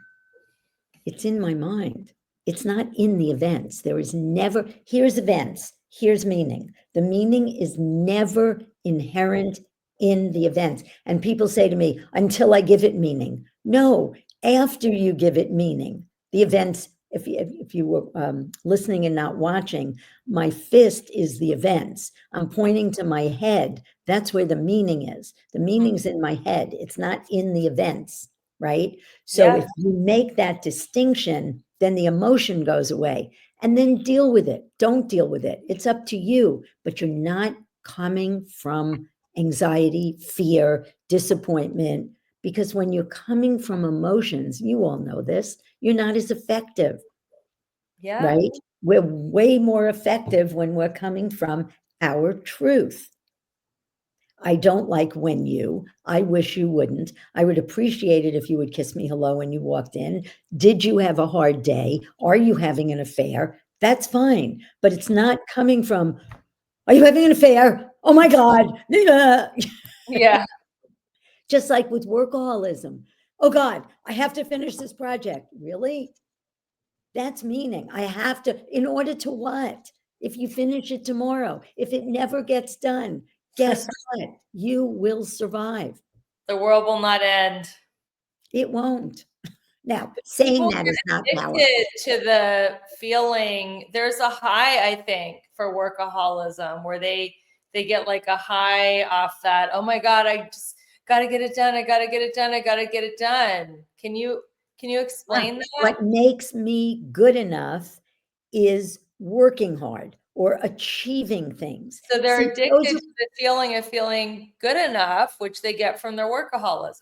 It's in my mind. It's not in the events. There is never, here's events, here's meaning. The meaning is never inherent in the events. And people say to me, until I give it meaning. No, after you give it meaning, the events, if you were listening and not watching, my fist is the events. I'm pointing to my head. That's where the meaning is. The meaning's in my head. It's not in the events, right? So if you make that distinction, then the emotion goes away, and then deal with it. Don't deal with it. It's up to you, but you're not coming from anxiety, fear, disappointment, because when you're coming from emotions, you all know this, you're not as effective, right? We're way more effective when we're coming from our truth. I don't like when you, I wish you wouldn't. I would appreciate it if you would kiss me hello when you walked in. Did you have a hard day? Are you having an affair? That's fine. But it's not coming from, are you having an affair? Oh my God. Yeah. Just like with workaholism. Oh God, I have to finish this project. Really? That's meaning. I have to, in order to what? If you finish it tomorrow, if it never gets done, guess what? You will survive. The world will not end. It won't. Now, saying People that get is not powerful. addicted to the feeling. There's a high, I think, for workaholism where they get like a high off that. Oh my God, I just got to get it done. I got to get it done. I got to get it done. Can you explain that? What makes me good enough is working hard or achieving things. So they're See, addicted to the feeling of feeling good enough, which they get from their workaholism.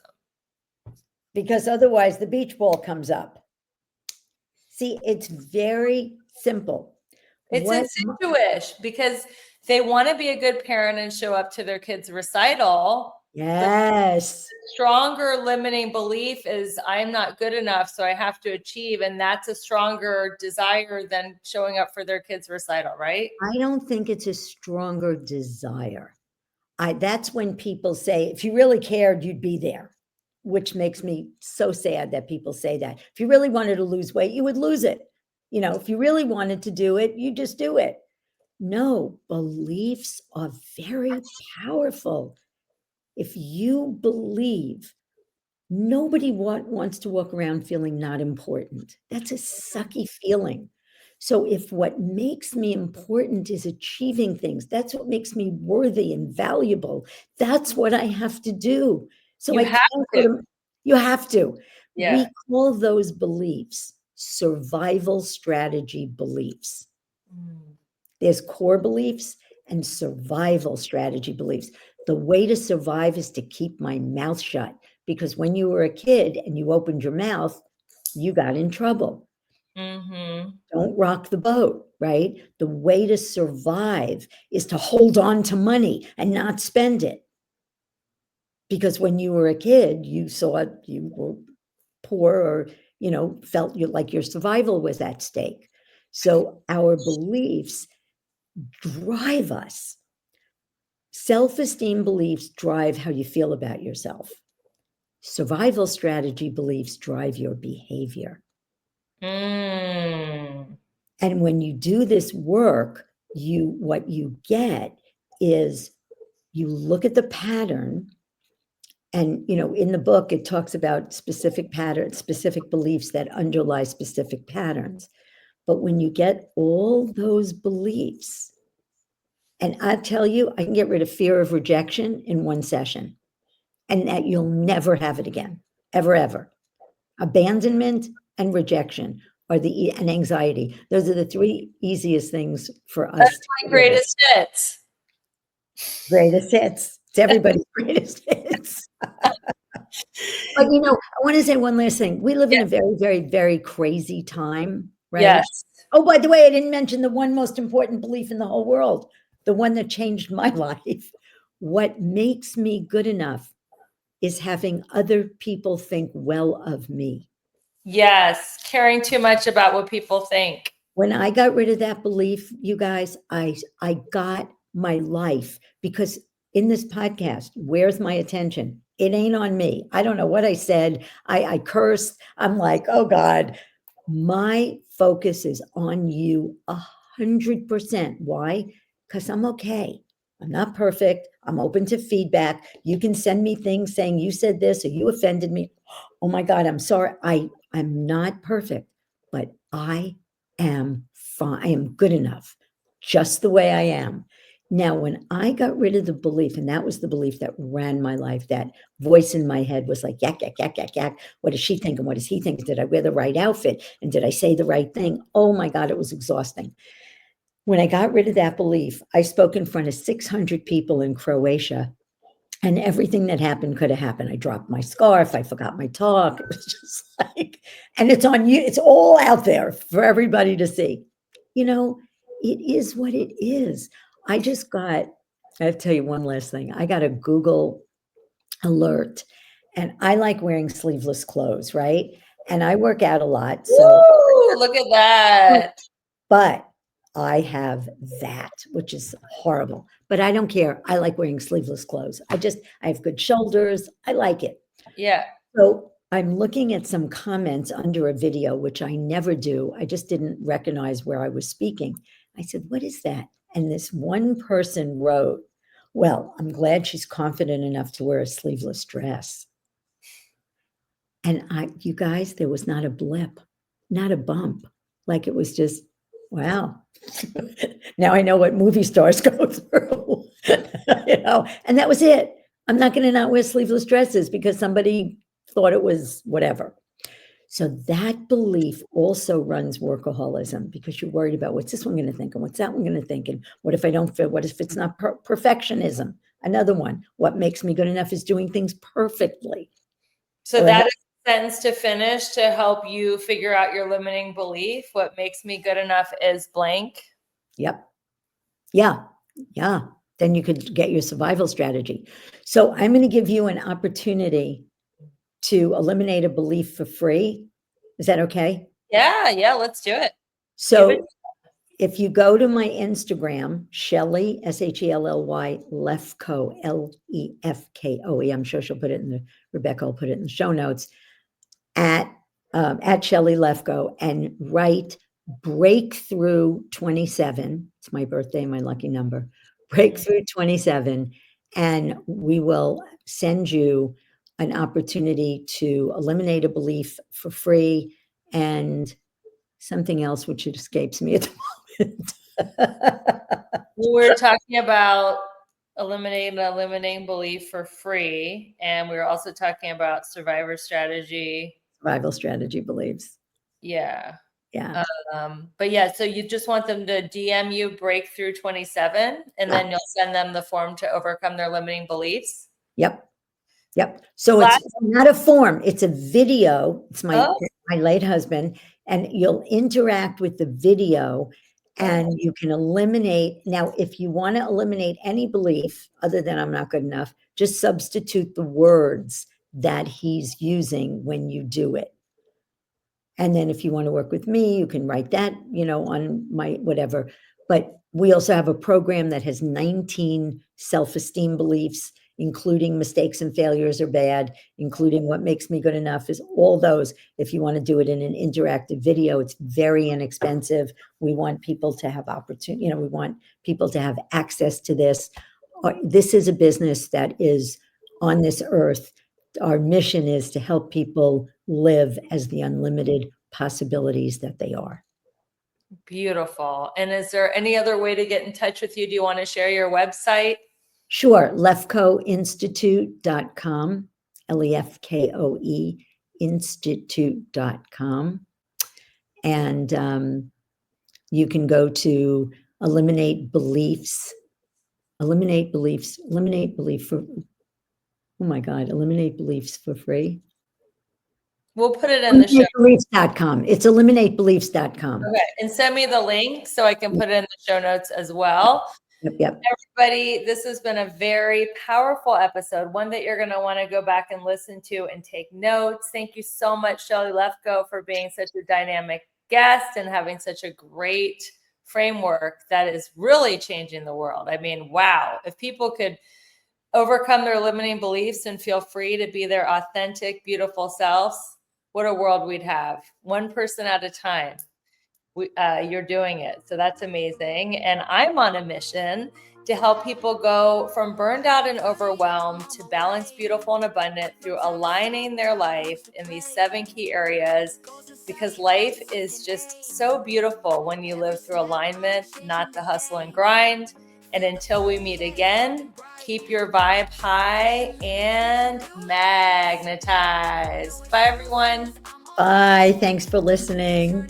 Because otherwise the beach ball comes up. See, it's very simple. It's What? insidious because they want to be a good parent and show up to their kids' recital. Yes. Stronger limiting belief is I'm not good enough, so I have to achieve. And that's a stronger desire than showing up for their kids' recital, right? I don't think it's a stronger desire. That's when people say, if you really cared, you'd be there, which makes me so sad that people say that. If you really wanted to lose weight, you would lose it. You know, if you really wanted to do it, you just do it. No, beliefs are very powerful. If you believe, nobody wants to walk around feeling not important. That's a sucky feeling. So if what makes me important is achieving things, that's what makes me worthy and valuable. That's what I have to do. So You I have can't to. go to, you have to. Yeah. We call those beliefs survival strategy beliefs. There's core beliefs and survival strategy beliefs. The way to survive is to keep my mouth shut, because when you were a kid and you opened your mouth, you got in trouble. Mm-hmm. Don't rock the boat, right? The way to survive is to hold on to money and not spend it. Because when you were a kid, you saw you were poor, or, you know, felt like your survival was at stake. So our beliefs drive us. Self-esteem beliefs drive how you feel about yourself. Survival strategy beliefs drive your behavior. Mm. And when you do this work, what you get is you look at the pattern. And, you know, in the book, it talks about specific patterns, specific beliefs that underlie specific patterns. But when you get all those beliefs, and I tell you, I can get rid of fear of rejection in one session, and that you'll never have it again, ever, ever. Abandonment and rejection and anxiety. Those are the three easiest things for us. That's to my get rid of. greatest hits. Greatest hits. It's everybody's greatest hits. But, you know, I want to say one last thing. We live in a very, very, very crazy time, right? Yes. Oh, by the way, I didn't mention the one most important belief in the whole world, the one that changed my life. What makes me good enough is having other people think well of me. Yes. Caring too much about what people think. When I got rid of that belief, you guys, I got my life, because in this podcast, where's my attention? It ain't on me. I don't know what I said. I cursed. I'm like, oh God, my focus is on you 100%. Why? Because I'm okay. I'm not perfect. I'm open to feedback. You can send me things saying you said this or you offended me. Oh my God, I'm sorry. I'm not perfect, but I am fine. I am good enough just the way I am. Now, when I got rid of the belief, and that was the belief that ran my life, that voice in my head was like, yak, yak, yak, yak, yak. What does she think? And what does he think? Did I wear the right outfit? And did I say the right thing? Oh my God, it was exhausting. When I got rid of that belief, I spoke in front of 600 people in Croatia, and everything that happened could have happened. I dropped my scarf. I forgot my talk. It was just like, and it's on you. It's all out there for everybody to see. You know, it is what it is. I have to tell you one last thing. I got a Google alert, and I like wearing sleeveless clothes, right? And I work out a lot. So, Woo, look at that. but I have that, which is horrible, but I don't care. I like wearing sleeveless clothes. I have good shoulders. I like it. Yeah. So I'm looking at some comments under a video, which I never do. I just didn't recognize where I was speaking. I said, what is that? And this one person wrote, well, I'm glad she's confident enough to wear a sleeveless dress. And you guys, there was not a blip, not a bump. Like, it was just, wow. Now I know what movie stars go through, you know, and that was it. I'm not going to not wear sleeveless dresses because somebody thought it was whatever. So that belief also runs workaholism, because you're worried about what's this one going to think and what's that one going to think, and what if I don't fit? What if it's not perfectionism? Another one, what makes me good enough is doing things perfectly. So that is a sentence to finish to help you figure out your limiting belief. What makes me good enough is blank. Yep. Yeah. Yeah. Then you could get your survival strategy. So I'm going to give you an opportunity to eliminate a belief for free. Is that okay? Yeah, let's do it. So Give it- if you go to my Instagram, Shelly, Shelly, Lefkoe, Lefkoe, I'm sure she'll put it in the, Rebecca will put it in the show notes, at Shelly Lefkoe, and write Breakthrough 27. It's my birthday, my lucky number. Breakthrough 27. And we will send you an opportunity to eliminate a belief for free and something else which it escapes me at the moment. We're talking about eliminating belief for free, and we were also talking about survivor strategy. Survival strategy beliefs. Yeah. Yeah. But yeah, so you just want them to DM you Breakthrough 27, and then you'll send them the form to overcome their limiting beliefs. Yep. Yep. So it's not a form, it's a video. It's my late husband, and you'll interact with the video and you can eliminate. Now, if you want to eliminate any belief other than I'm not good enough, just substitute the words that he's using when you do it. And then if you want to work with me, you can write that, on my whatever. But we also have a program that has 19 self-esteem beliefs, including mistakes and failures are bad, including what makes me good enough, is all those. If you want to do it in an interactive video, it's very inexpensive. We want people to have opportunity, we want people to have access to this. This is a business that is on this earth. Our mission is to help people live as the unlimited possibilities that they are. Beautiful. And is there any other way to get in touch with you? Do you want to share your website? Sure. Lefkoeinstitute.com, Lefkoe institute.com. And you can go to eliminate belief beliefs for free. We'll put it in the show. Eliminatebeliefs.com. It's eliminatebeliefs.com. Okay. And send me the link so I can put it in the show notes as well. Yep. Everybody, this has been a very powerful episode, one that you're going to want to go back and listen to and take notes. Thank you so much, Shelly Lefkoe, for being such a dynamic guest and having such a great framework that is really changing the world. I mean, wow. If people could overcome their limiting beliefs and feel free to be their authentic, beautiful selves, what a world we'd have. One person at a time. You're doing it. So that's amazing. And I'm on a mission to help people go from burned out and overwhelmed to balanced, beautiful, and abundant through aligning their life in these 7 key areas, because life is just so beautiful when you live through alignment, not the hustle and grind. And until we meet again, keep your vibe high and magnetized. Bye, everyone. Bye. Thanks for listening.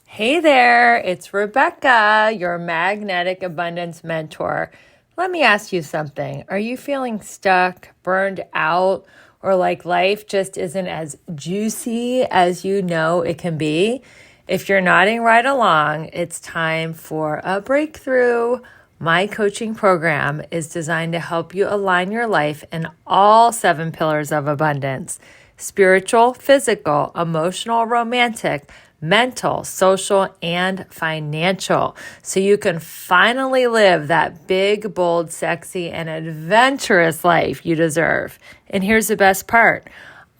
Hey there, it's Rebecca, your magnetic abundance mentor. Let me ask you something. Are you feeling stuck, burned out, or like life just isn't as juicy as you know it can be? If you're nodding right along, it's time for a breakthrough. My coaching program is designed to help you align your life in all 7 pillars of abundance: spiritual, physical, emotional, romantic, mental, social, and financial, so you can finally live that big, bold, sexy, and adventurous life you deserve. And here's the best part.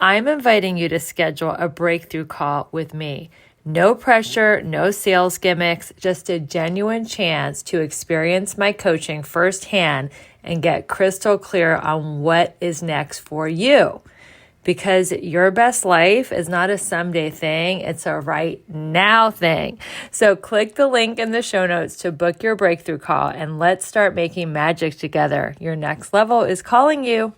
I'm inviting you to schedule a breakthrough call with me. No pressure, no sales gimmicks, just a genuine chance to experience my coaching firsthand and get crystal clear on what is next for you. Because your best life is not a someday thing, it's a right now thing. So click the link in the show notes to book your breakthrough call, and let's start making magic together. Your next level is calling you.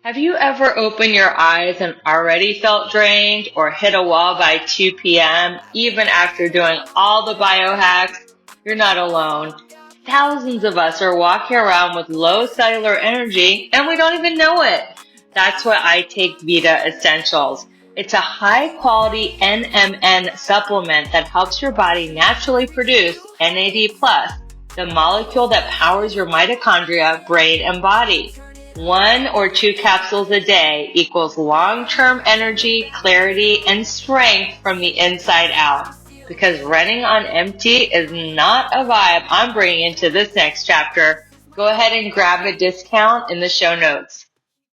Have you ever opened your eyes and already felt drained or hit a wall by 2 p.m., even after doing all the biohacks? You're not alone. Thousands of us are walking around with low cellular energy and we don't even know it. That's why I take Vita Essentials. It's a high quality NMN supplement that helps your body naturally produce NAD+, the molecule that powers your mitochondria, brain, and body. 1 or 2 capsules a day equals long-term energy, clarity, and strength from the inside out. Because running on empty is not a vibe I'm bringing into this next chapter. Go ahead and grab a discount in the show notes.